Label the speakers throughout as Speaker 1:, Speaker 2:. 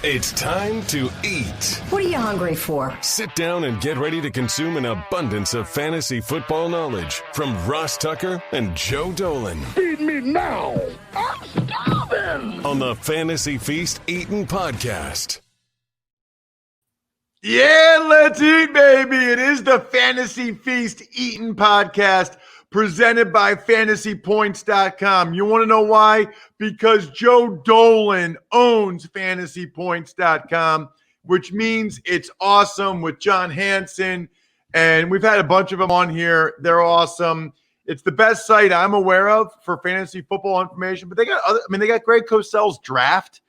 Speaker 1: It's time to eat.
Speaker 2: What are you hungry for?
Speaker 1: Sit down and get ready to consume an abundance of fantasy football knowledge from Ross Tucker and Joe Dolan.
Speaker 3: Feed me now. I'm starving.
Speaker 1: On the Fantasy Feast Eatin' Podcast.
Speaker 4: Yeah, let's eat, baby. It is the Fantasy Feast Eatin' Podcast presented by FantasyPoints.com. You want to know why? Because Joe Dolan owns FantasyPoints.com, which means it's awesome with John Hansen. And we've had a bunch of them on here. They're awesome. It's the best site I'm aware of for fantasy football information. But they got Greg Cosell's draft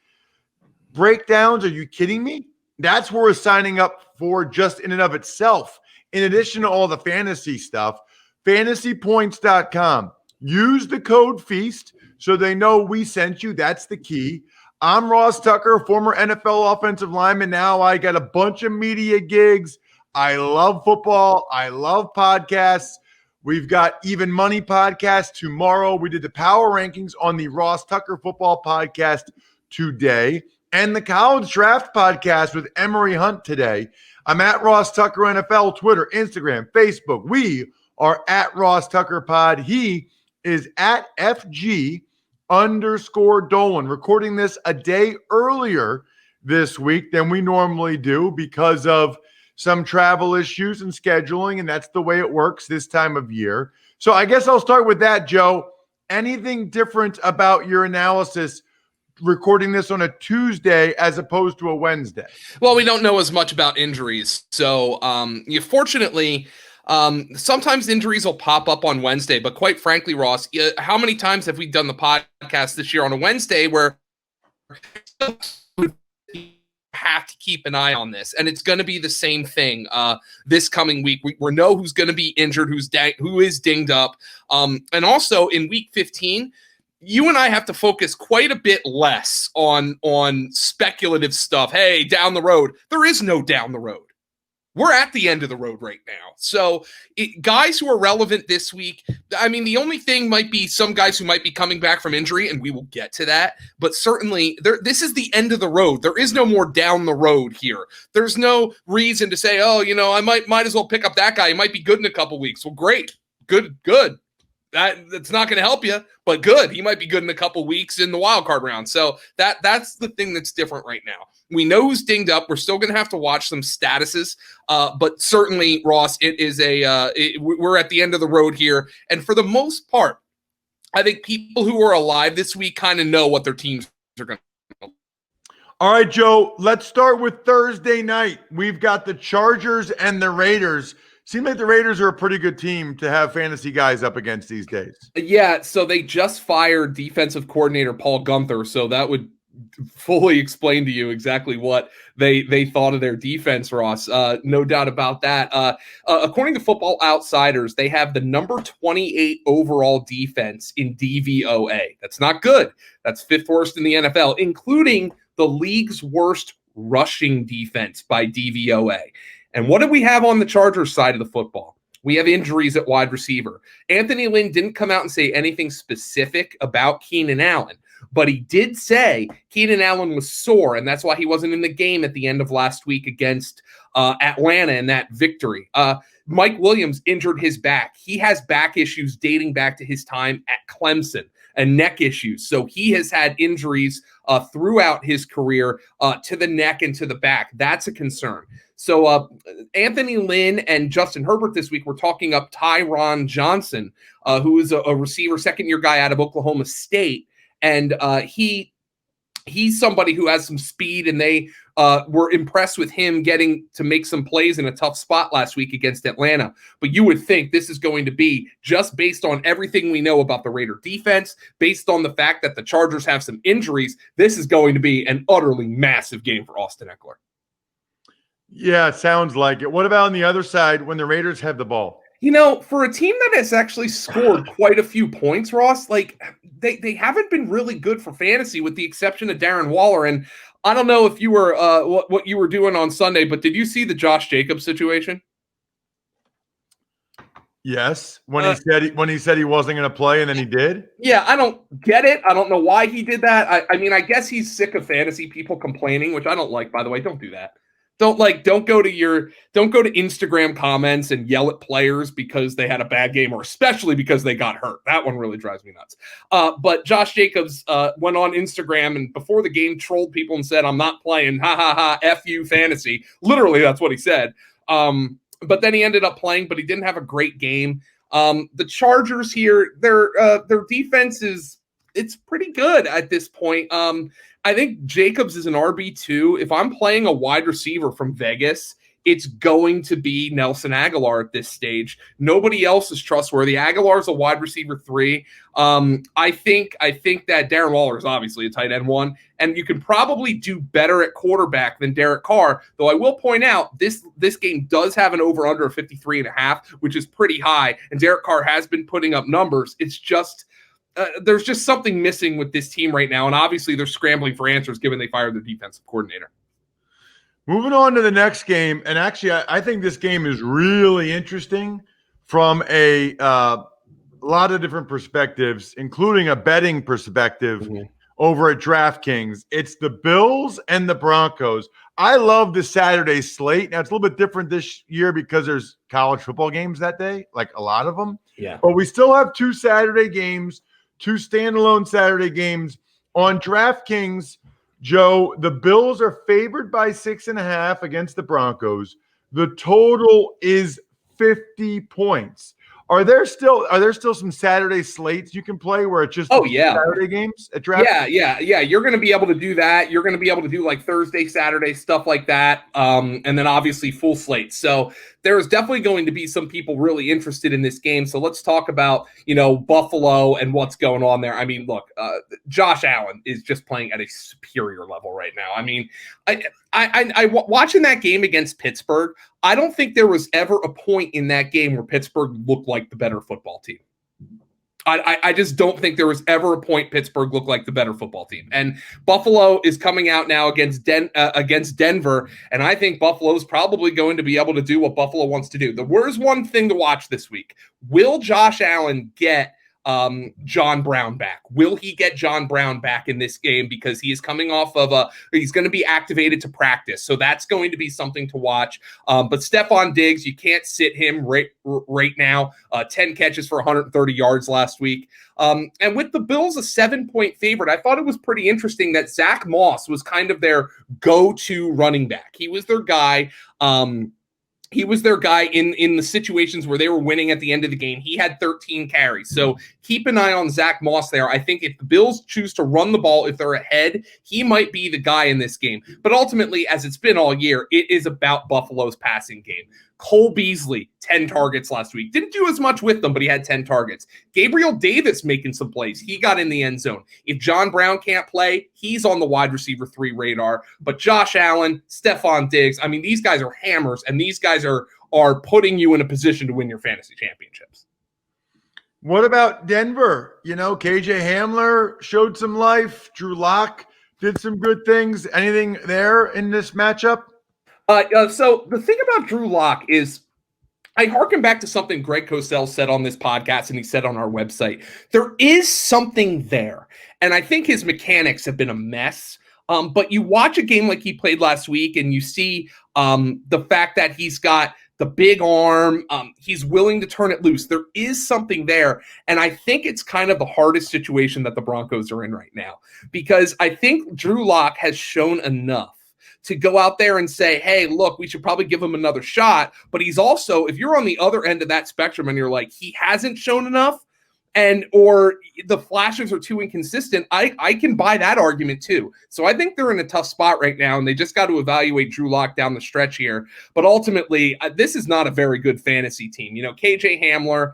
Speaker 4: breakdowns. Are you kidding me? That's what we're signing up for just in and of itself. In addition to all the fantasy stuff, FantasyPoints.com. Use the code FEAST so they know we sent you. That's the key. I'm Ross Tucker, former NFL offensive lineman. Now I got a bunch of media gigs. I love football. I love podcasts. We've got Even Money podcast tomorrow. We did the power rankings on the Ross Tucker football podcast today and the college draft podcast with Emery Hunt today. I'm at Ross Tucker NFL, Twitter, Instagram, Facebook. We are at Ross Tucker Pod. He is at FG_Dolan, recording this a day earlier this week than we normally do because of some travel issues and scheduling, and that's the way it works this time of year. So I guess I'll start with that, Joe. Anything different about your analysis recording this on a Tuesday as opposed to a Wednesday?
Speaker 5: Well, we don't know as much about injuries. So fortunately, sometimes injuries will pop up on Wednesday, but quite frankly, Ross, how many times have we done the podcast this year on a Wednesday where we have to keep an eye on this? And it's going to be the same thing this coming week. We know who's going to be injured, who is dinged up. And also in week 15, you and I have to focus quite a bit less on speculative stuff. Hey, down the road. There is no down the road. We're at the end of the road right now. So guys who are relevant this week, I mean, the only thing might be some guys who might be coming back from injury, and we will get to that. But certainly, this is the end of the road. There is no more down the road here. There's no reason to say, oh, I might as well pick up that guy. He might be good in a couple weeks. Well, great. Good. That's not going to help you, but good. He might be good in a couple weeks in the wild card round. So that's the thing that's different right now. We know who's dinged up. We're still going to have to watch some statuses, but certainly, Ross, it is we're at the end of the road here. And for the most part, I think people who are alive this week kind of know what their teams are going to do.
Speaker 4: All right, Joe, let's start with Thursday night. We've got the Chargers and the Raiders. Seems like the Raiders are a pretty good team to have fantasy guys up against these days.
Speaker 5: Yeah, so they just fired defensive coordinator Paul Gunther, so that would fully explain to you exactly what they thought of their defense, Ross. No doubt about that. According to Football Outsiders, they have the number 28 overall defense in DVOA. That's not good. That's fifth worst in the NFL, including the league's worst rushing defense by DVOA. And what do we have on the Chargers side of the football? We have injuries at wide receiver. Anthony Lynn didn't come out and say anything specific about Keenan Allen, but he did say Keenan Allen was sore, and that's why he wasn't in the game at the end of last week against Atlanta in that victory. Mike Williams injured his back. He has back issues dating back to his time at Clemson and neck issues. So he has had injuries throughout his career to the neck and to the back. That's a concern. So Anthony Lynn and Justin Herbert this week were talking up Tyron Johnson, who is a receiver, second-year guy out of Oklahoma State. And he's somebody who has some speed, and they were impressed with him getting to make some plays in a tough spot last week against Atlanta. But you would think this is going to be, just based on everything we know about the Raider defense, based on the fact that the Chargers have some injuries, this is going to be an utterly massive game for Austin Eckler.
Speaker 4: Yeah, it sounds like it. What about on the other side when the Raiders have the ball?
Speaker 5: For a team that has actually scored quite a few points, Ross, like they haven't been really good for fantasy with the exception of Darren Waller. And I don't know if you were what you were doing on Sunday, but did you see the Josh Jacobs situation?
Speaker 4: Yes, when he said he wasn't going to play, and then he did.
Speaker 5: Yeah, I don't get it. I don't know why he did that. I mean, I guess he's sick of fantasy people complaining, which I don't like. By the way, don't do that. Don't go to Instagram comments and yell at players because they had a bad game, or especially because they got hurt. That one really drives me nuts. But Josh Jacobs went on Instagram and before the game trolled people and said, "I'm not playing. Ha ha ha. F you fantasy." Literally, that's what he said. But then he ended up playing, but he didn't have a great game. The Chargers here, their defense it's pretty good at this point. I think Jacobs is an RB2. If I'm playing a wide receiver from Vegas, it's going to be Nelson Aguilar at this stage. Nobody else is trustworthy. Aguilar's a wide receiver 3. I think that Darren Waller is obviously a tight end 1, and you can probably do better at quarterback than Derek Carr, though I will point out this game does have an over-under of 53.5, which is pretty high, and Derek Carr has been putting up numbers. It's just there's just something missing with this team right now, and obviously they're scrambling for answers given they fired their defensive coordinator.
Speaker 4: Moving on to the next game, and actually I think this game is really interesting from a lot of different perspectives, including a betting perspective over at DraftKings. It's the Bills and the Broncos. I love the Saturday slate. Now, it's a little bit different this year because there's college football games that day, like a lot of them.
Speaker 5: Yeah.
Speaker 4: But we still have 2 Saturday games, 2 standalone Saturday games. On DraftKings, Joe, the Bills are favored by 6.5 against the Broncos. The total is 50 points. Are there still some Saturday slates you can play where it's just Saturday games at DraftKings?
Speaker 5: Yeah. You're going to be able to do that. You're going to be able to do like Thursday, Saturday, stuff like that. And then obviously full slate. So there's definitely going to be some people really interested in this game. So let's talk about, Buffalo and what's going on there. I mean, look, Josh Allen is just playing at a superior level right now. I mean, I watching that game against Pittsburgh, I don't think there was ever a point in that game where Pittsburgh looked like the better football team. I just don't think there was ever a point Pittsburgh looked like the better football team. And Buffalo is coming out now against Denver, and I think Buffalo is probably going to be able to do what Buffalo wants to do. There's one thing to watch this week. Will Josh Allen get John Brown back? Will he get John Brown back in this game? Because he is coming off of he's going to be activated to practice. So that's going to be something to watch. But Stephon Diggs, you can't sit him right now. 10 catches for 130 yards last week. And with the Bills a 7-point favorite, I thought it was pretty interesting that Zach Moss was kind of their go-to running back. He was their guy. He was their guy in the situations where they were winning at the end of the game. He had 13 carries. So keep an eye on Zach Moss there. I think if the Bills choose to run the ball, if they're ahead, he might be the guy in this game. But ultimately, as it's been all year, it is about Buffalo's passing game. Cole Beasley, 10 targets last week. Didn't do as much with them, but he had 10 targets. Gabriel Davis making some plays. He got in the end zone. If John Brown can't play, he's on the wide receiver 3 radar. But Josh Allen, Stephon Diggs, I mean, these guys are hammers, and these guys are putting you in a position to win your fantasy championships.
Speaker 4: What about Denver? KJ Hamler showed some life. Drew Lock did some good things. Anything there in this matchup?
Speaker 5: So the thing about Drew Lock is I hearken back to something Greg Cosell said on this podcast and he said on our website. There is something there, and I think his mechanics have been a mess. But you watch a game like he played last week and you see the fact that he's got the big arm. He's willing to turn it loose. There is something there. And I think it's kind of the hardest situation that the Broncos are in right now, because I think Drew Lock has shown enough to go out there and say, hey, look, we should probably give him another shot. But he's also, if you're on the other end of that spectrum and you're like, he hasn't shown enough, or the flashes are too inconsistent, I can buy that argument too. So I think they're in a tough spot right now, and they just got to evaluate Drew Lock down the stretch here. But ultimately, this is not a very good fantasy team. KJ Hamler,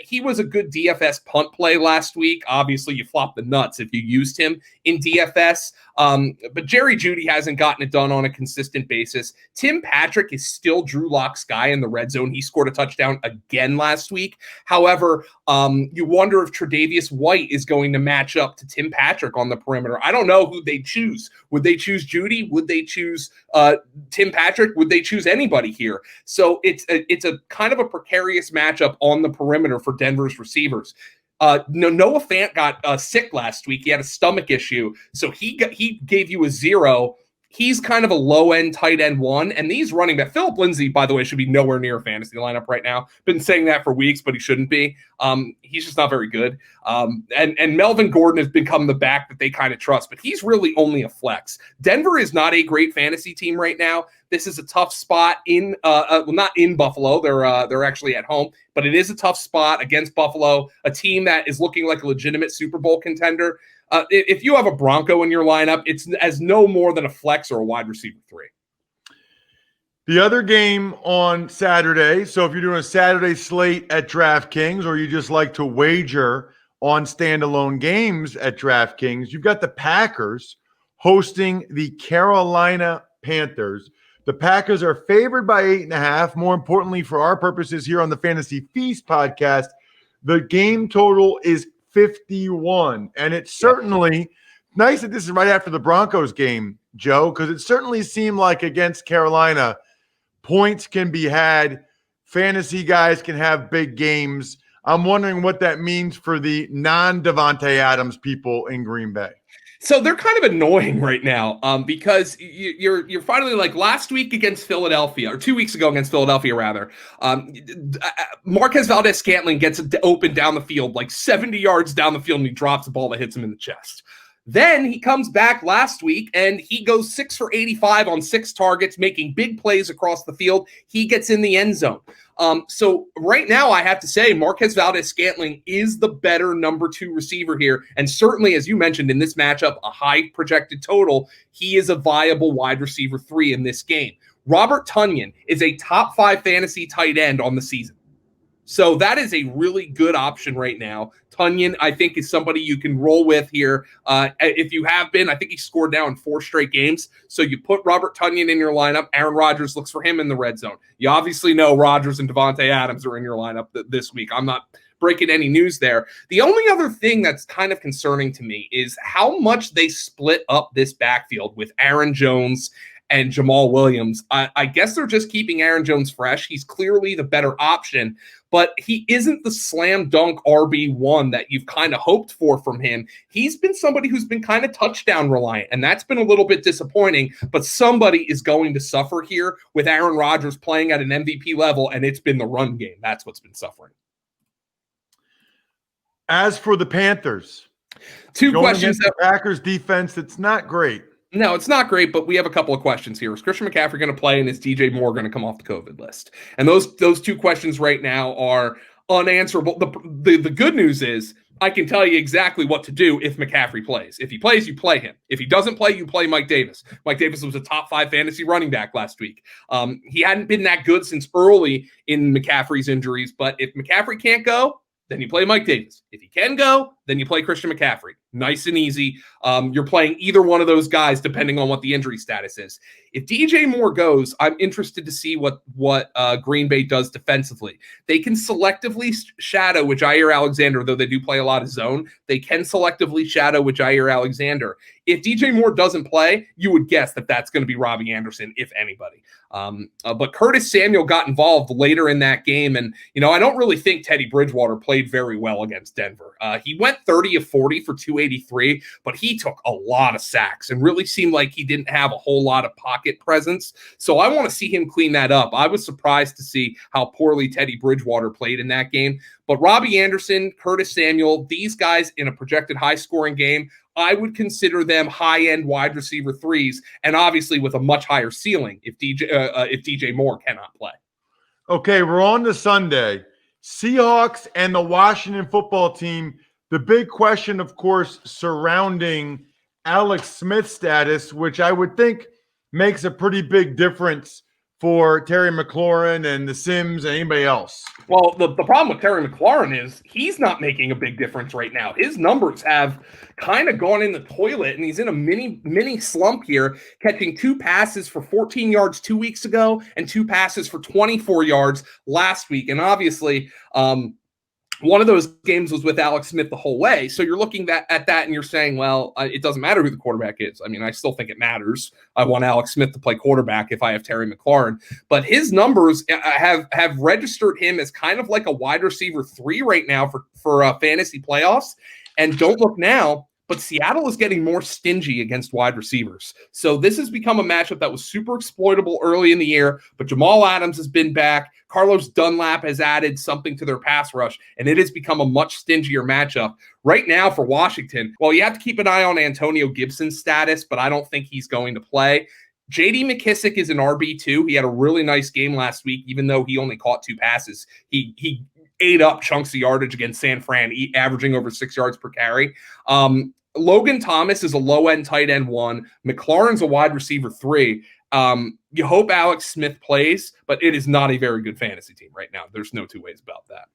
Speaker 5: he was a good DFS punt play last week. Obviously, you flop the nuts if you used him in DFS. But Jerry Jeudy hasn't gotten it done on a consistent basis. Tim Patrick is still Drew Lock's guy in the red zone. He scored a touchdown again last week. However, you wonder if Tre'Davious White is going to match up to Tim Patrick on the perimeter. I don't know who they choose. Would they choose Jeudy? Would they choose Tim Patrick? Would they choose anybody here? So it's a kind of a precarious matchup on the perimeter for Denver's receivers. Noah Fant got sick last week. He had a stomach issue, so he gave you a 0. He's kind of a low-end tight end 1, and these running back, Philip Lindsay, by the way, should be nowhere near a fantasy lineup right now. Been saying that for weeks, but he shouldn't be. He's just not very good. And Melvin Gordon has become the back that they kind of trust, but he's really only a flex. Denver is not a great fantasy team right now. This is a tough spot in, not in Buffalo. They're actually at home, but it is a tough spot against Buffalo, a team that is looking like a legitimate Super Bowl contender. If you have a Bronco in your lineup, it's as no more than a flex or a wide receiver 3.
Speaker 4: The other game on Saturday, so if you're doing a Saturday slate at DraftKings or you just like to wager on standalone games at DraftKings, you've got the Packers hosting the Carolina Panthers. The Packers are favored by 8.5. More importantly, for our purposes here on the Fantasy Feast podcast, the game total is 51. And it's certainly nice that this is right after the Broncos game, Joe, because it certainly seemed like against Carolina, points can be had. Fantasy guys can have big games. I'm wondering what that means for the non-Devontae Adams people in Green Bay.
Speaker 5: So they're kind of annoying right now because you're finally like last week against Philadelphia, or 2 weeks ago against Philadelphia, rather. Marquez Valdez-Scantling gets open down the field, like 70 yards down the field, and he drops a ball that hits him in the chest. Then he comes back last week and he goes 6 for 85 on 6 targets, making big plays across the field. He gets in the end zone. So right now I have to say Marquez Valdez-Scantling is the better number 2 receiver here. And certainly, as you mentioned in this matchup, a high projected total, he is a viable wide receiver 3 in this game. Robert Tonyan is a top 5 fantasy tight end on the season. So that is a really good option right now. Tonyan, I think, is somebody you can roll with here. If you have been, I think he scored now in 4 straight games. So you put Robert Tonyan in your lineup. Aaron Rodgers looks for him in the red zone. You obviously know Rodgers and Devontae Adams are in your lineup this week. I'm not breaking any news there. The only other thing that's kind of concerning to me is how much they split up this backfield with Aaron Jones and Jamal Williams. I guess they're just keeping Aaron Jones fresh. He's clearly the better option, but he isn't the slam dunk RB1 that you've kind of hoped for from him. He's been somebody who's been kind of touchdown reliant, and that's been a little bit disappointing, but somebody is going to suffer here with Aaron Rodgers playing at an MVP level, and it's been the run game. That's what's been suffering.
Speaker 4: As for the Panthers,
Speaker 5: two questions.
Speaker 4: The Packers defense, it's not great.
Speaker 5: No, it's not great, but we have a couple of questions here. Is Christian McCaffrey going to play, and is DJ Moore going to come off the COVID list? And those 2 questions right now are unanswerable. The good news is I can tell you exactly what to do if McCaffrey plays. If he plays, you play him. If he doesn't play, you play Mike Davis. Mike Davis was a top 5 fantasy running back last week. He hadn't been that good since early in McCaffrey's injuries, but if McCaffrey can't go, then you play Mike Davis. If he can go, then you play Christian McCaffrey. Nice and easy. You're playing either one of those guys depending on what the injury status is. If DJ Moore goes, I'm interested to see what Green Bay does defensively. They can selectively shadow with Jair Alexander, though they do play a lot of zone. They can selectively shadow with Jair Alexander. If DJ Moore doesn't play, you would guess that that's going to be Robbie Anderson, if anybody. But Curtis Samuel got involved later in that game, and I don't really think Teddy Bridgewater played very well against Denver. He went 30 of 40 for 283, but he took a lot of sacks and really seemed like he didn't have a whole lot of pocket presence. So I want to see him clean that up. I was surprised to see how poorly Teddy Bridgewater played in that game. But Robbie Anderson, Curtis Samuel, these guys in a projected high-scoring game, I would consider them high-end wide receiver 3s, and obviously with a much higher ceiling if DJ Moore cannot play. Okay,
Speaker 4: we're on to Sunday. Seahawks and the Washington football team. The big question, of course, surrounding Alex Smith's status, which I would think makes a pretty big difference for Terry McLaurin and the Sims and anybody else?
Speaker 5: Well, the problem with Terry McLaurin is he's not making a big difference right now. His numbers have kind of gone in the toilet, and he's in a mini slump here, catching 2 passes for 14 yards 2 weeks ago and 2 passes for 24 yards last week. And obviously, one of those games was with Alex Smith the whole way. So you're looking at that and you're saying, well, it doesn't matter who the quarterback is. I mean, I still think it matters. I want Alex Smith to play quarterback if I have Terry McLaurin. But his numbers have registered him as kind of like a wide receiver 3 right now for fantasy playoffs. And don't look now, but Seattle is getting more stingy against wide receivers. So this has become a matchup that was super exploitable early in the year, but Jamal Adams has been back. Carlos Dunlap has added something to their pass rush, and it has become a much stingier matchup. Right now for Washington, well, you have to keep an eye on Antonio Gibson's status, but I don't think he's going to play. J.D. McKissick is an RB2. He had a really nice game last week, even though he only caught 2 passes. He ate up chunks of yardage against San Fran, averaging over 6 yards per carry. Logan Thomas is a low-end tight end 1. McLaurin's a wide receiver 3. You hope Alex Smith plays, but it is not a very good fantasy team right now. There's no two ways about that.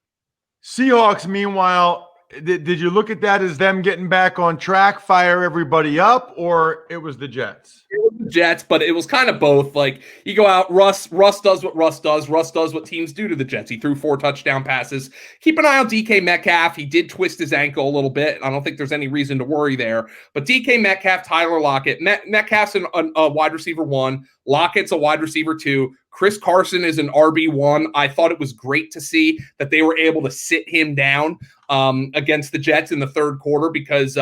Speaker 4: Seahawks, meanwhile, did you look at that as them getting back on track, fire everybody up, or it was the Jets?
Speaker 5: It was the Jets, but it was kind of both. Like, you go out, Russ does what Russ does. Russ does what teams do to the Jets. He threw 4 touchdown passes. Keep an eye on DK Metcalf. He did twist his ankle a little bit. I don't think there's any reason to worry there. But DK Metcalf, Tyler Lockett. Metcalf's a wide receiver 1. Lockett's a wide receiver 2. Chris Carson is an RB1. I thought it was great to see that they were able to sit him down against the Jets in the third quarter because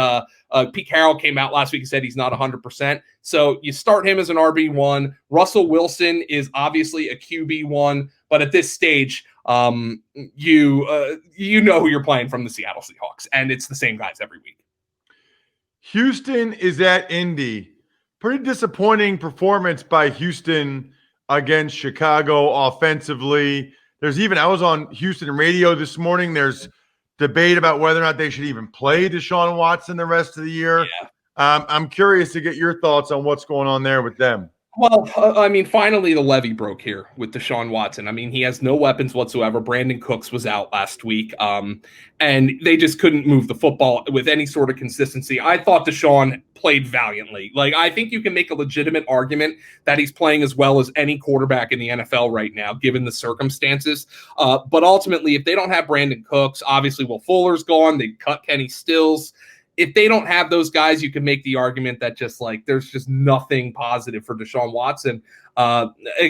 Speaker 5: Pete Carroll came out last week and said he's not 100%. So you start him as an RB1. Russell Wilson is obviously a QB1, but at this stage, you know who you're playing from the Seattle Seahawks, and it's the same guys every week.
Speaker 4: Houston is at Indy. Pretty disappointing performance by Houston against Chicago offensively. I was on Houston radio this morning. There's debate about whether or not they should even play Deshaun Watson the rest of the year.
Speaker 5: Yeah.
Speaker 4: I'm curious to get your thoughts on what's going on there with them.
Speaker 5: Well, I mean, finally the levee broke here with Deshaun Watson. I mean, he has no weapons whatsoever. Brandon Cooks was out last week, and they just couldn't move the football with any sort of consistency. I thought Deshaun played valiantly. Like, I think you can make a legitimate argument that he's playing as well as any quarterback in the NFL right now, given the circumstances. But ultimately, if they don't have Brandon Cooks, obviously Will Fuller's gone. They cut Kenny Stills. If they don't have those guys, you can make the argument that just like there's just nothing positive for Deshaun Watson,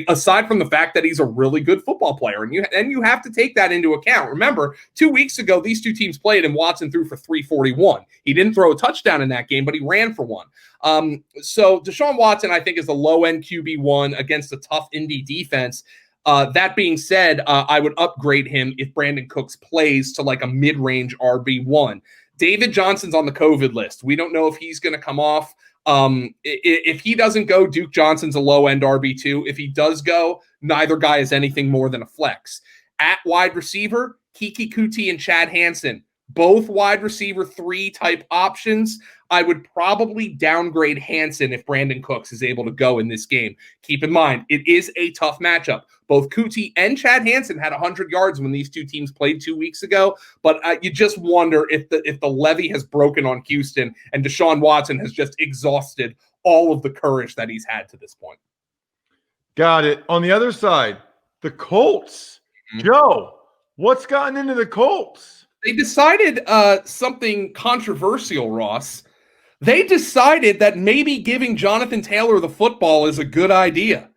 Speaker 5: aside from the fact that he's a really good football player, and you have to take that into account. Remember, 2 weeks ago these two teams played, and Watson threw for 341. He didn't throw a touchdown in that game, but he ran for 1. So Deshaun Watson, I think, is a low-end QB1 against a tough Indy defense. That being said, I would upgrade him if Brandon Cooks plays to like a mid-range RB1. David Johnson's on the COVID list. We don't know if he's going to come off. If he doesn't go, Duke Johnson's a low-end RB2. If he does go, neither guy is anything more than a flex. At wide receiver, Kiki Kuti and Chad Hansen, both wide receiver 3 type options. I would probably downgrade Hansen if Brandon Cooks is able to go in this game. Keep in mind, it is a tough matchup. Both Kuti and Chad Hansen had 100 yards when these two teams played 2 weeks ago, but you just wonder if the levee has broken on Houston and Deshaun Watson has just exhausted all of the courage that he's had to this point.
Speaker 4: Got it. On the other side, the Colts. Mm-hmm. Joe, what's gotten into the Colts?
Speaker 5: They decided something controversial, Ross. They decided that maybe giving Jonathan Taylor the football is a good idea.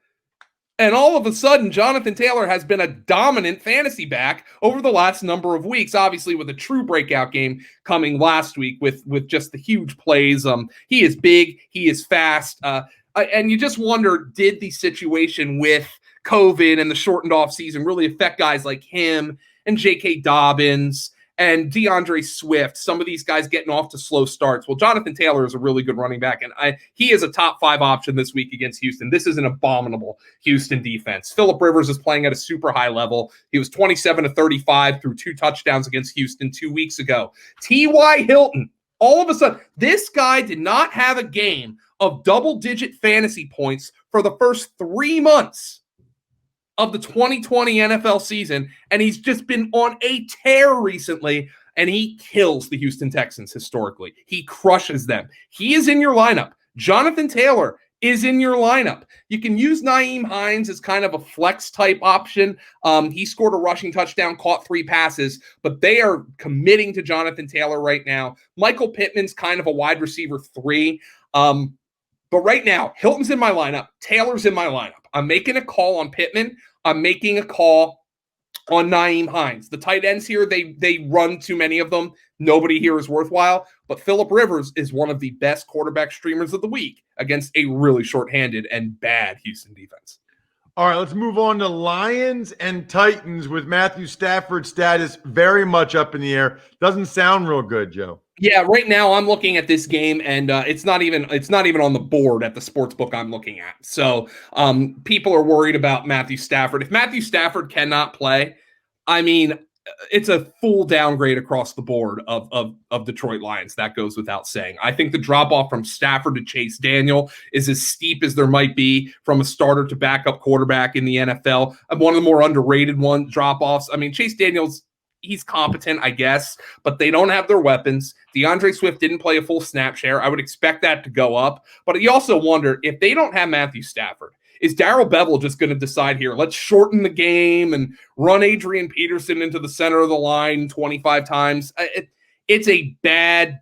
Speaker 5: And all of a sudden, Jonathan Taylor has been a dominant fantasy back over the last number of weeks, obviously with a true breakout game coming last week with just the huge plays. He is big. He is fast. And you just wonder, did the situation with COVID and the shortened off season really affect guys like him and J.K. Dobbins and DeAndre Swift, some of these guys getting off to slow starts? Well, Jonathan Taylor is a really good running back, and he is a top 5 option this week against Houston. This is an abominable Houston defense. Phillip Rivers is playing at a super high level. He was 27-35 through 2 touchdowns against Houston 2 weeks ago. T.Y. Hilton, all of a sudden, this guy did not have a game of double-digit fantasy points for the first 3 months. of the 2020 NFL season, and he's just been on a tear recently, and he kills the Houston Texans historically. He crushes them. He is in your lineup. Jonathan Taylor is in your lineup. You can use Nyheim Hines as kind of a flex type option. He scored a rushing touchdown, caught 3 passes, but they are committing to Jonathan Taylor right now. Michael Pittman's kind of a wide receiver 3. But right now, Hilton's in my lineup. Taylor's in my lineup. I'm making a call on Pittman. I'm making a call on Nyheim Hines. The tight ends here, they run too many of them. Nobody here is worthwhile. But Phillip Rivers is one of the best quarterback streamers of the week against a really shorthanded and bad Houston defense.
Speaker 4: All right, let's move on to Lions and Titans with Matthew Stafford's status very much up in the air. Doesn't sound real good, Joe.
Speaker 5: Yeah, right now I'm looking at this game, and it's not even on the board at the sports book I'm looking at. So people are worried about Matthew Stafford. If Matthew Stafford cannot play, I mean, it's a full downgrade across the board of Detroit Lions. That goes without saying. I think the drop off from Stafford to Chase Daniel is as steep as there might be from a starter to backup quarterback in the NFL. One of the more underrated drop offs. I mean, Chase Daniel's, he's competent, I guess, but they don't have their weapons. DeAndre Swift didn't play a full snap share. I would expect that to go up. But you also wonder, if they don't have Matthew Stafford, is Darrell Bevell just going to decide here, let's shorten the game and run Adrian Peterson into the center of the line 25 times? It's a bad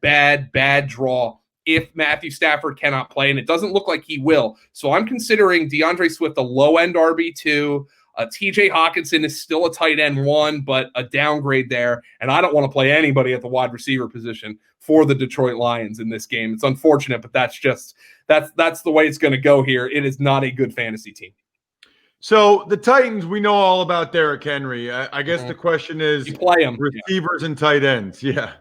Speaker 5: draw if Matthew Stafford cannot play, and it doesn't look like he will. So I'm considering DeAndre Swift a low-end RB2. TJ Hawkinson is still a tight end 1, but a downgrade there. And I don't want to play anybody at the wide receiver position for the Detroit Lions in this game. It's unfortunate, but that's the way it's going to go here. It is not a good fantasy team.
Speaker 4: So the Titans, we know all about Derrick Henry. I guess the question is,
Speaker 5: you play them,
Speaker 4: receivers and tight ends. Yeah.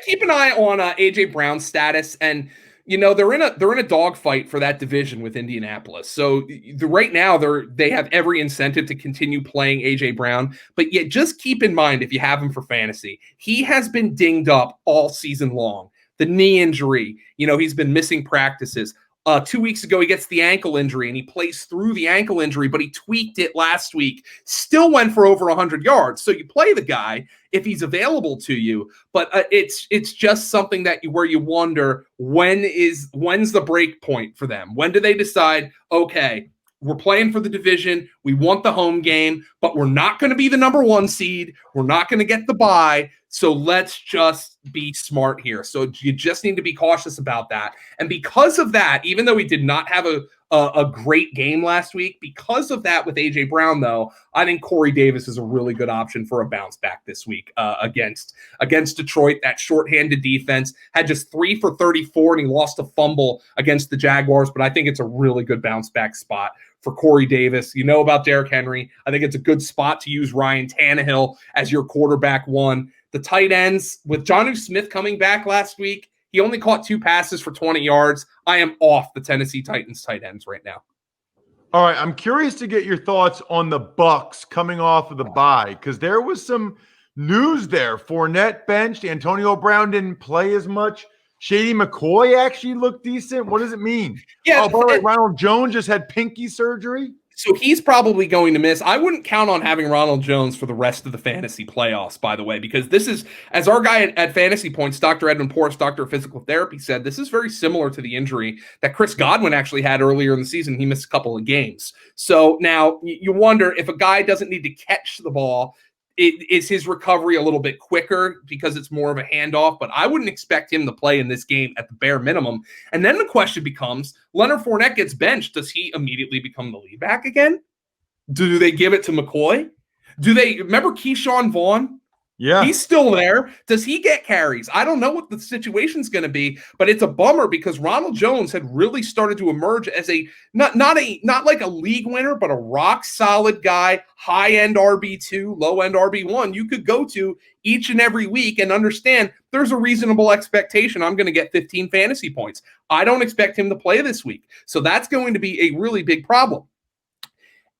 Speaker 5: Keep an eye on AJ Brown's status, and they're in a dogfight for that division with Indianapolis. So right now they have every incentive to continue playing AJ Brown. But yet, just keep in mind, if you have him for fantasy, he has been dinged up all season long. The knee injury, he's been missing practices. 2 weeks ago, he gets the ankle injury, and he plays through the ankle injury, but he tweaked it last week. Still went for over 100 yards. So you play the guy if he's available to you, but it's just something where you wonder, when's the break point for them? When do they decide, okay, we're playing for the division, we want the home game, but we're not going to be the number 1 seed, we're not going to get the bye, so let's just be smart here. So you just need to be cautious about that. And because of that, even though we did not have a great game last week, because of that with AJ Brown, though, I think Corey Davis is a really good option for a bounce back this week against Detroit. That shorthanded defense had just 3 for 34, and he lost a fumble against the Jaguars, but I think it's a really good bounce back spot for Corey Davis. You know about Derrick Henry. I think it's a good spot to use Ryan Tannehill as your quarterback 1. The tight ends, with Jonnu Smith coming back last week, he only caught 2 passes for 20 yards. I am off the Tennessee Titans tight ends right now.
Speaker 4: All right, I'm curious to get your thoughts on the Bucs coming off of the bye, because there was some news there. Fournette benched. Antonio Brown didn't play as much. Shady McCoy actually looked decent. What does it mean?
Speaker 5: Yeah.
Speaker 4: Oh, by the way, Ronald Jones just had pinky surgery.
Speaker 5: So he's probably going to miss. I wouldn't count on having Ronald Jones for the rest of the fantasy playoffs, by the way, because this is, as our guy at Fantasy Points, Dr. Edmund Porras, Doctor of Physical Therapy, said, this is very similar to the injury that Chris Godwin actually had earlier in the season. He missed a couple of games. So now you wonder, if a guy doesn't need to catch the ball, is his recovery a little bit quicker because it's more of a handoff? But I wouldn't expect him to play in this game at the bare minimum. And then the question becomes, Leonard Fournette gets benched. Does he immediately become the lead back again? Do they give it to McCoy? Do they remember Keyshawn Vaughn?
Speaker 4: Yeah.
Speaker 5: He's still there. Does he get carries? I don't know what the situation's going to be, but it's a bummer because Ronald Jones had really started to emerge as a not like a league winner, but a rock solid guy, high-end RB2, low-end RB1 you could go to each and every week and understand there's a reasonable expectation I'm going to get 15 fantasy points. I don't expect him to play this week. So that's going to be a really big problem.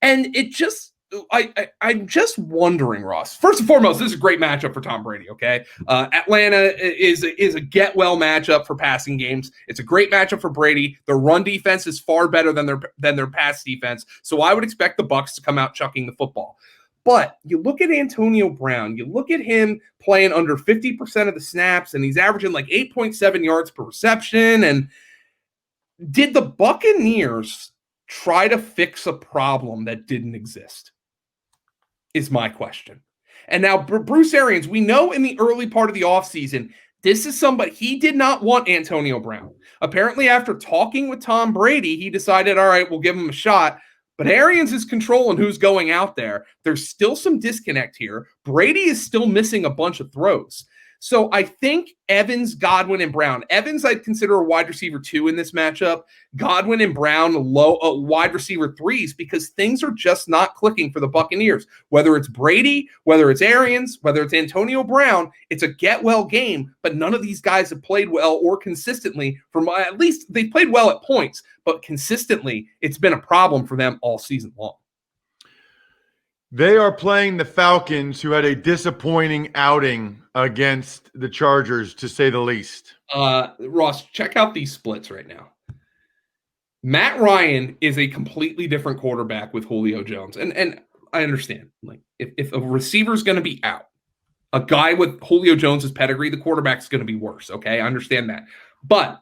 Speaker 5: And it just I'm just wondering, Ross. First and foremost, this is a great matchup for Tom Brady. Okay, Atlanta is a get well matchup for passing games. It's a great matchup for Brady. Their run defense is far better than their pass defense, so I would expect the Bucs to come out chucking the football. But you look at Antonio Brown, you look at him playing under 50% of the snaps, and he's averaging like 8.7 yards per reception. And did the Buccaneers try to fix a problem that didn't exist? Is my question. And now Bruce Arians, we know in the early part of the offseason, this is somebody, he did not want Antonio Brown. Apparently, after talking with Tom Brady, he decided, all right, we'll give him a shot. But Arians is controlling who's going out there. There's still some disconnect here. Brady is still missing a bunch of throws. So I think Evans, Godwin, and Brown. Evans, I'd consider a wide receiver 2 in this matchup. Godwin and Brown, low wide receiver 3s, because things are just not clicking for the Buccaneers. Whether it's Brady, whether it's Arians, whether it's Antonio Brown, it's a get-well game, but none of these guys have played well or consistently. At least they've played well at points, but consistently, it's been a problem for them all season long.
Speaker 4: They are playing the Falcons, who had a disappointing outing against the Chargers, to say the least.
Speaker 5: Ross, check out these splits right now. Matt Ryan is a completely different quarterback with Julio Jones. And I understand, like, if a receiver's going to be out, a guy with Julio Jones's pedigree, the quarterback's going to be worse, okay? I understand that. But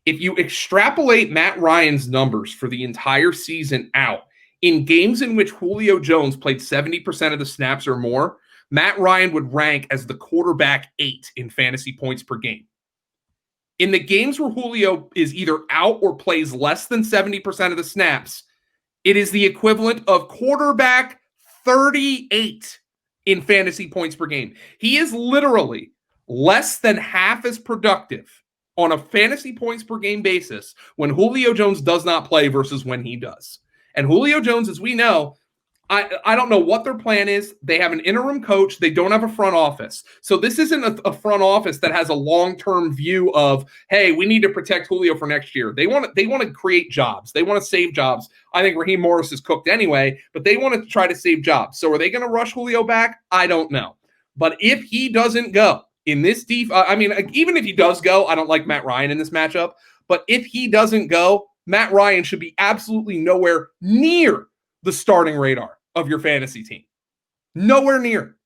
Speaker 5: if you extrapolate Matt Ryan's numbers for the entire season out, in games in which Julio Jones played 70% of the snaps or more, Matt Ryan would rank as the quarterback 8 in fantasy points per game. In the games where Julio is either out or plays less than 70% of the snaps, it is the equivalent of quarterback 38 in fantasy points per game. He is literally less than half as productive on a fantasy points per game basis when Julio Jones does not play versus when he does. And Julio Jones, as we know, I don't know what their plan is. They have an interim coach. They don't have a front office. So this isn't a front office that has a long-term view of, hey, we need to protect Julio for next year. They want to create jobs. They want to save jobs. I think Raheem Morris is cooked anyway, but they want to try to save jobs. So are they going to rush Julio back? I don't know. But if he doesn't go in this even if he does go, I don't like Matt Ryan in this matchup. But if he doesn't go, Matt Ryan should be absolutely nowhere near the starting radar of your fantasy team. Nowhere near.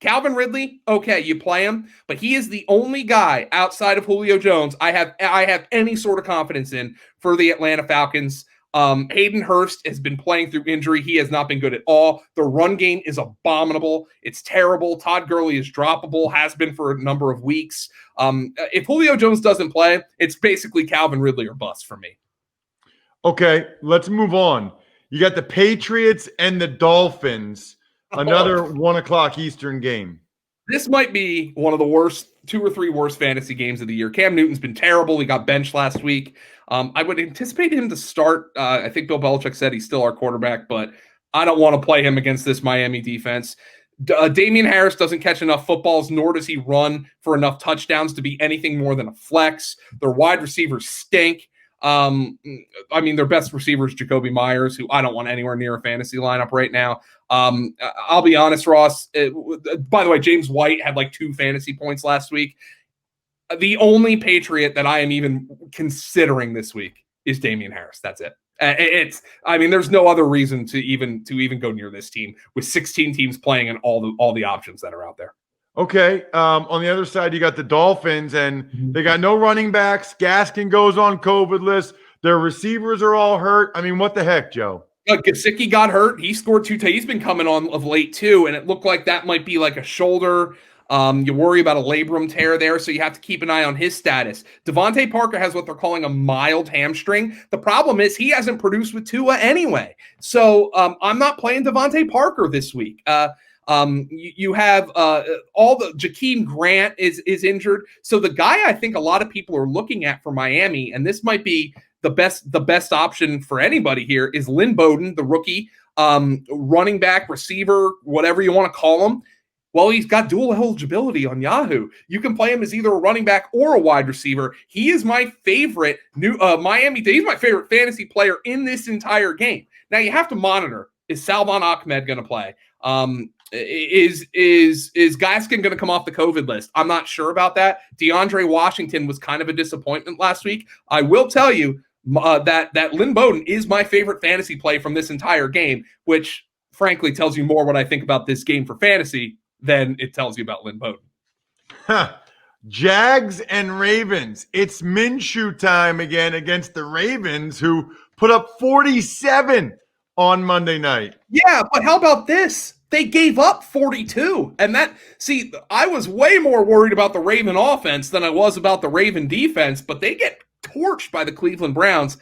Speaker 5: Calvin Ridley, okay, you play him, but he is the only guy outside of Julio Jones I have any sort of confidence in for the Atlanta Falcons. Hayden Hurst has been playing through injury. He has not been good at all. The run game is abominable. It's terrible. Todd Gurley is droppable, has been for a number of weeks. If Julio Jones doesn't play, it's basically Calvin Ridley or bust for me.
Speaker 4: Okay, let's move on. You got the Patriots and the Dolphins, another 1 o'clock Eastern game.
Speaker 5: This might be one of the worst, 2 or 3 worst fantasy games of the year. Cam Newton's been terrible. He got benched last week. I would anticipate him to start. I think Bill Belichick said he's still our quarterback, but I don't want to play him against this Miami defense. Damian Harris doesn't catch enough footballs, nor does he run for enough touchdowns to be anything more than a flex. Their wide receivers stink. Their best receiver is Jacoby Myers, who I don't want anywhere near a fantasy lineup right now. I'll be honest, Ross. By the way, James White had like 2 fantasy points last week. The only Patriot that I am even considering this week is Damian Harris. That's it. There's no other reason to even go near this team with 16 teams playing and all the options that are out there.
Speaker 4: Okay. On the other side, you got the Dolphins, and they got no running backs. Gaskin goes on COVID list. Their receivers are all hurt. I mean, what the heck, Joe?
Speaker 5: Gesicki got hurt. He scored 2 He's been coming on of late, too, and it looked like that might be like a shoulder. You worry about a labrum tear there, so you have to keep an eye on his status. Devontae Parker has what they're calling a mild hamstring. The problem is he hasn't produced with Tua anyway. So I'm not playing Devontae Parker this week. You have all the Jakeem Grant is injured. So the guy I think a lot of people are looking at for Miami, and this might be the best option for anybody here, is Lynn Bowden, the rookie, running back, receiver, whatever you want to call him. Well, he's got dual eligibility on Yahoo. You can play him as either a running back or a wide receiver. He is my favorite he's my favorite fantasy player in this entire game. Now you have to monitor Is Salvon Ahmed going to play? Is Gaskin going to come off the COVID list? I'm not sure about that. DeAndre Washington was kind of a disappointment last week. I will tell you that Lynn Bowden is my favorite fantasy play from this entire game, which frankly tells you more what I think about this game for fantasy than it tells you about Lynn Bowden.
Speaker 4: Jags and Ravens. It's Minshew time again against the Ravens, who put up 47 on Monday night.
Speaker 5: Yeah, but how about this? They gave up 42. And I was way more worried about the Raven offense than I was about the Raven defense, but they get torched by the Cleveland Browns.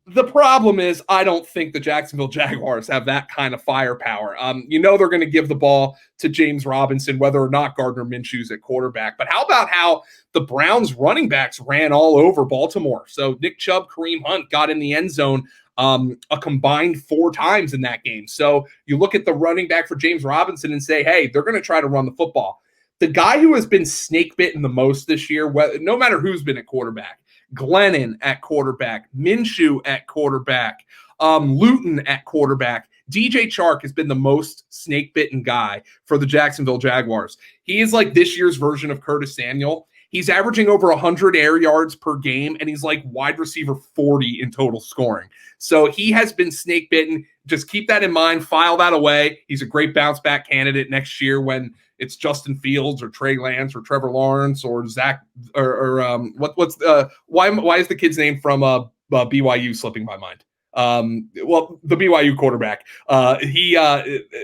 Speaker 5: The problem is I don't think the Jacksonville Jaguars have that kind of firepower. They're going to give the ball to James Robinson, whether or not Gardner Minshew's at quarterback. But how about how the Browns running backs ran all over Baltimore? So Nick Chubb, Kareem Hunt got in the end zone a combined 4 times in that game. So you look at the running back for James Robinson and say, hey, they're going to try to run the football. The guy who has been snake bitten the most this year, no matter who's been at quarterback, Glennon at quarterback, Minshew at quarterback, Luton at quarterback, DJ Chark has been the most snake-bitten guy for the Jacksonville Jaguars. He is like this year's version of Curtis Samuel. He's averaging over 100 air yards per game, and he's like wide receiver 40 in total scoring. So he has been snake-bitten. Just keep that in mind. File that away. He's a great bounce-back candidate next year when it's Justin Fields or Trey Lance or Trevor Lawrence or Zach why is the kid's name from BYU slipping my mind? The BYU quarterback.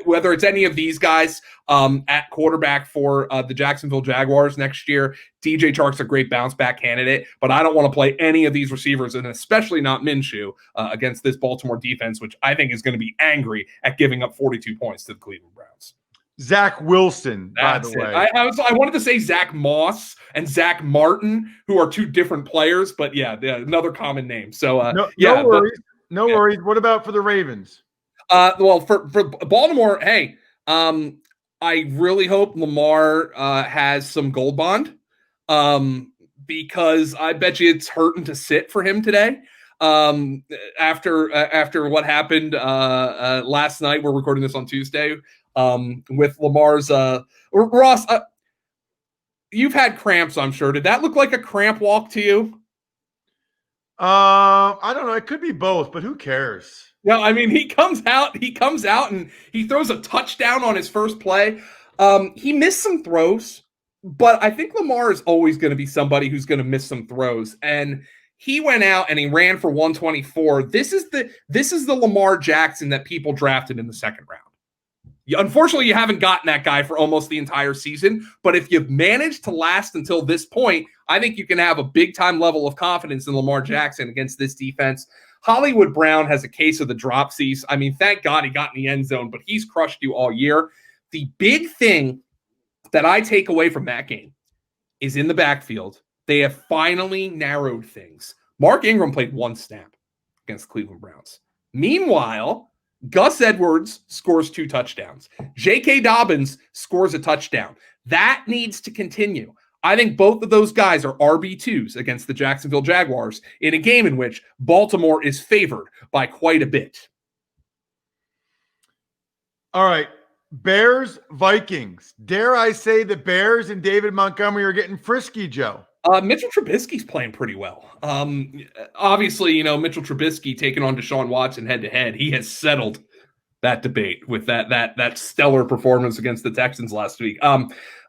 Speaker 5: Whether it's any of these guys at quarterback for the Jacksonville Jaguars next year, DJ Chark's a great bounce back candidate, but I don't want to play any of these receivers, and especially not Minshew against this Baltimore defense, which I think is going to be angry at giving up 42 points to the Cleveland Browns.
Speaker 4: Zach Wilson, by the way.
Speaker 5: I wanted to say Zach Moss and Zach Martin, who are 2 different players, but yeah, another common name. So
Speaker 4: no worries. No worries. What about for the Ravens?
Speaker 5: Well, for Baltimore, hey, I really hope Lamar has some gold bond because I bet you it's hurting to sit for him today. After what happened last night, we're recording this on Tuesday with Lamar's Ross. You've had cramps, I'm sure. Did that look like a cramp walk to you?
Speaker 4: I don't know. It could be both, but who cares?
Speaker 5: Yeah, I mean, he comes out and he throws a touchdown on his first play. He missed some throws, but I think Lamar is always going to be somebody who's going to miss some throws. And he went out and he ran for 124. This is the Lamar Jackson that people drafted in the second round. Unfortunately, you haven't gotten that guy for almost the entire season, but if you've managed to last until this point, I think you can have a big-time level of confidence in Lamar Jackson against this defense. Hollywood Brown has a case of the dropsies. I mean, thank God he got in the end zone, but he's crushed you all year. The big thing that I take away from that game is in the backfield, they have finally narrowed things. Mark Ingram played 1 snap against the Cleveland Browns. Meanwhile, Gus Edwards scores 2 touchdowns. J.K. Dobbins scores a touchdown. That needs to continue. I think both of those guys are RB2s against the Jacksonville Jaguars in a game in which Baltimore is favored by quite a bit.
Speaker 4: All right. Bears, Vikings. Dare I say the Bears and David Montgomery are getting frisky, Joe?
Speaker 5: Mitchell Trubisky's playing pretty well. Obviously, Mitchell Trubisky taking on Deshaun Watson head-to-head. He has settled that debate with that stellar performance against the Texans last week.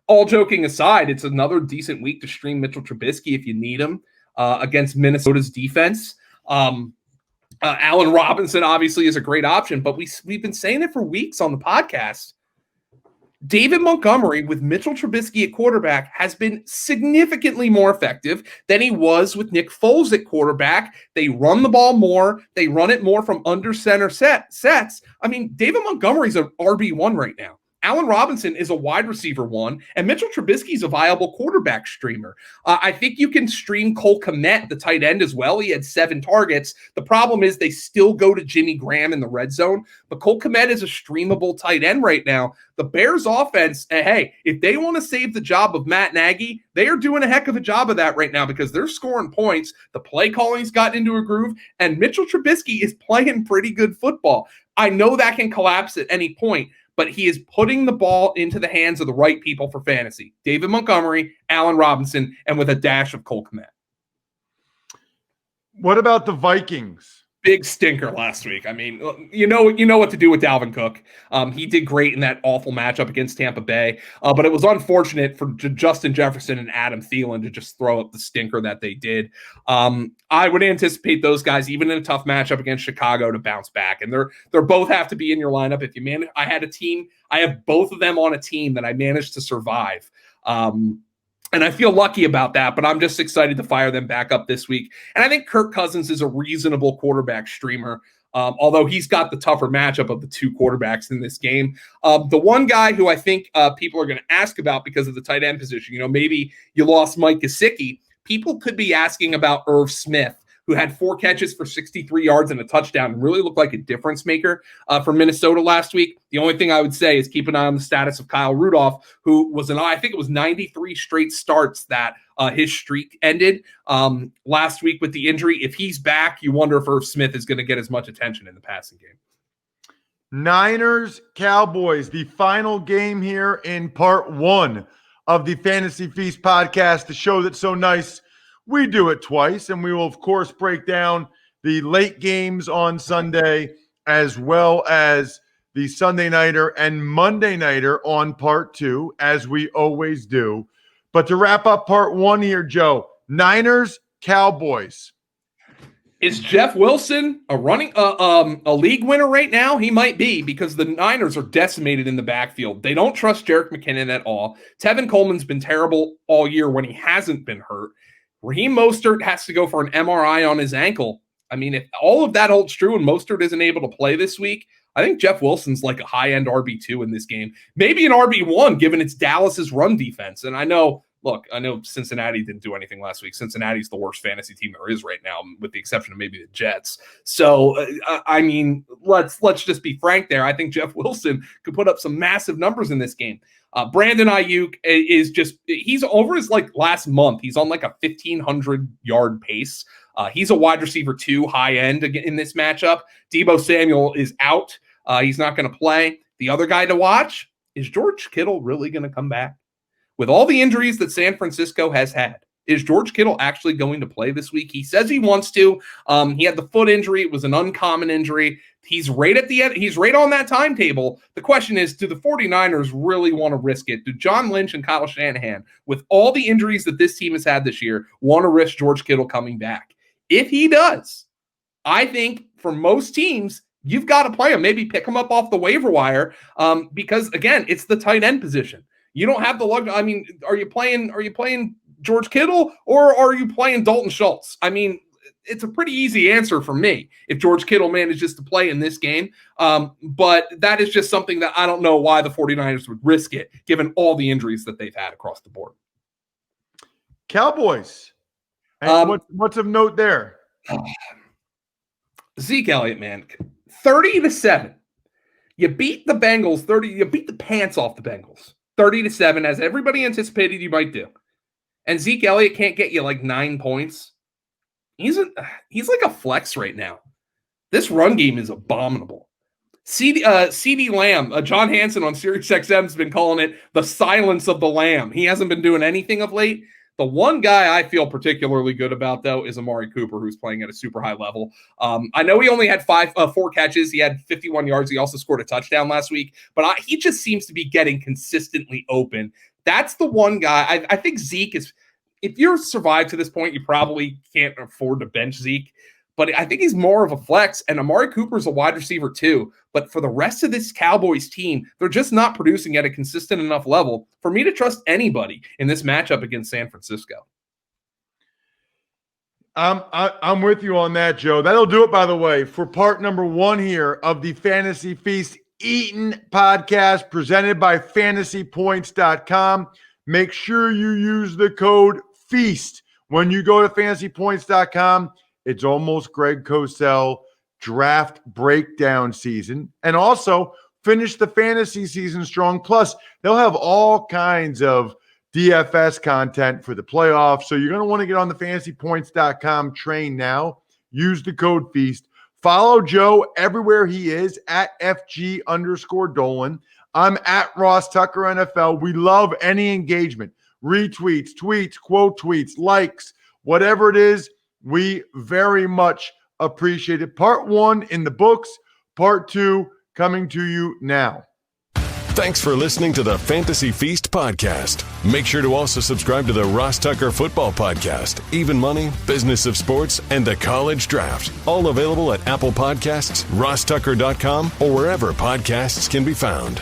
Speaker 5: All joking aside, it's another decent week to stream Mitchell Trubisky if you need him against Minnesota's defense. Allen Robinson obviously is a great option, but we've been saying it for weeks on the podcast. David Montgomery with Mitchell Trubisky at quarterback has been significantly more effective than he was with Nick Foles at quarterback. They run the ball more. They run it more from under center sets. I mean, David Montgomery's an RB1 right now. Allen Robinson is a wide receiver one, and Mitchell Trubisky is a viable quarterback streamer. I think you can stream Cole Kmet, the tight end, as well. He had 7 targets. The problem is they still go to Jimmy Graham in the red zone, but Cole Kmet is a streamable tight end right now. The Bears offense, hey, if they want to save the job of Matt Nagy, they are doing a heck of a job of that right now because they're scoring points. The play calling's gotten into a groove, and Mitchell Trubisky is playing pretty good football. I know that can collapse at any point, but he is putting the ball into the hands of the right people for fantasy. David Montgomery, Allen Robinson, and with a dash of Cole Kmet.
Speaker 4: What about the Vikings?
Speaker 5: Big stinker last week. I mean, you know what to do with Dalvin Cook. He did great in that awful matchup against Tampa Bay, but it was unfortunate for Justin Jefferson and Adam Thielen to just throw up the stinker that they did. I would anticipate those guys, even in a tough matchup against Chicago, to bounce back, and they're both have to be in your lineup. If you manage, I have both of them on a team that I managed to survive. And I feel lucky about that, but I'm just excited to fire them back up this week. And I think Kirk Cousins is a reasonable quarterback streamer, although he's got the tougher matchup of the 2 quarterbacks in this game. The one guy who I think people are going to ask about because of the tight end position, maybe you lost Mike Gesicki. People could be asking about Irv Smith, who had 4 catches for 63 yards and a touchdown, really looked like a difference maker for Minnesota last week. The only thing I would say is keep an eye on the status of Kyle Rudolph, who was I think it was 93 straight starts that his streak ended last week with the injury. If he's back, you wonder if Irv Smith is going to get as much attention in the passing game.
Speaker 4: Niners, Cowboys, the final game here in part 1 of the Fantasy Feast podcast, the show that's so nice we do it twice, and we will, of course, break down the late games on Sunday as well as the Sunday Nighter and Monday Nighter on part 2, as we always do. But to wrap up part 1 here, Joe, Niners, Cowboys.
Speaker 5: Is Jeff Wilson a league winner right now? He might be, because the Niners are decimated in the backfield. They don't trust Jerick McKinnon at all. Tevin Coleman's been terrible all year when he hasn't been hurt. Raheem Mostert has to go for an MRI on his ankle. I mean, if all of that holds true and Mostert isn't able to play this week, I think Jeff Wilson's like a high-end RB2 in this game. Maybe an RB1, given it's Dallas's run defense. And I know Cincinnati didn't do anything last week. Cincinnati's the worst fantasy team there is right now, with the exception of maybe the Jets. So, I mean, let's just be frank there. I think Jeff Wilson could put up some massive numbers in this game. Brandon Ayuk he's over his last month. He's on like a 1,500 yard pace. He's a wide receiver 2, high end in this matchup. Deebo Samuel is out. He's not going to play. The other guy to watch is George Kittle really going to come back? With all the injuries that San Francisco has had, is George Kittle actually going to play this week? He says he wants to. He had the foot injury. It was an uncommon injury. He's right at the end. He's right on that timetable. The question is, do the 49ers really want to risk it? Do John Lynch and Kyle Shanahan, with all the injuries that this team has had this year, want to risk George Kittle coming back? If he does, I think for most teams, you've got to play him. Maybe pick him up off the waiver wire because, again, it's the tight end position. You don't have the luxury. I mean, are you playing George Kittle or are you playing Dalton Schultz? I mean, it's a pretty easy answer for me if George Kittle manages to play in this game. But that is just something that I don't know why the 49ers would risk it, given all the injuries that they've had across the board.
Speaker 4: Cowboys. What's of note there?
Speaker 5: Zeke Elliott, man, 30-7. You beat the Bengals 30. You beat the pants off the Bengals 30-7, as everybody anticipated you might do. And Zeke Elliott can't get you like 9 points. He's like a flex right now. This run game is abominable. CD Lamb, John Hansen on SiriusXM has been calling it the silence of the Lamb. He hasn't been doing anything of late. The one guy I feel particularly good about, though, is Amari Cooper, who's playing at a super high level. I know he only had 4 catches. He had 51 yards. He also scored a touchdown last week. But he just seems to be getting consistently open. That's the one guy. I think Zeke is – if you're survived to this point, you probably can't afford to bench Zeke. But I think he's more of a flex, and Amari Cooper's a wide receiver too. But for the rest of this Cowboys team, they're just not producing at a consistent enough level for me to trust anybody in this matchup against San Francisco.
Speaker 4: I'm with you on that, Joe. That'll do it, by the way, for part number 1 here of the Fantasy Feast Eaton podcast presented by FantasyPoints.com. Make sure you use the code FEAST when you go to FantasyPoints.com. It's almost Greg Cosell draft breakdown season. And also finish the fantasy season strong. Plus, they'll have all kinds of DFS content for the playoffs. So you're going to want to get on the FantasyPoints.com train now. Use the code FEAST. Follow Joe everywhere he is at FG_Dolan. I'm at Ross Tucker NFL. We love any engagement, retweets, tweets, quote tweets, likes, whatever it is. We very much appreciate it. Part 1 in the books, part 2 coming to you now.
Speaker 1: Thanks for listening to the Fantasy Feast podcast. Make sure to also subscribe to the Ross Tucker Football Podcast, Even Money, Business of Sports, and the College Draft. All available at Apple Podcasts, rosstucker.com, or wherever podcasts can be found.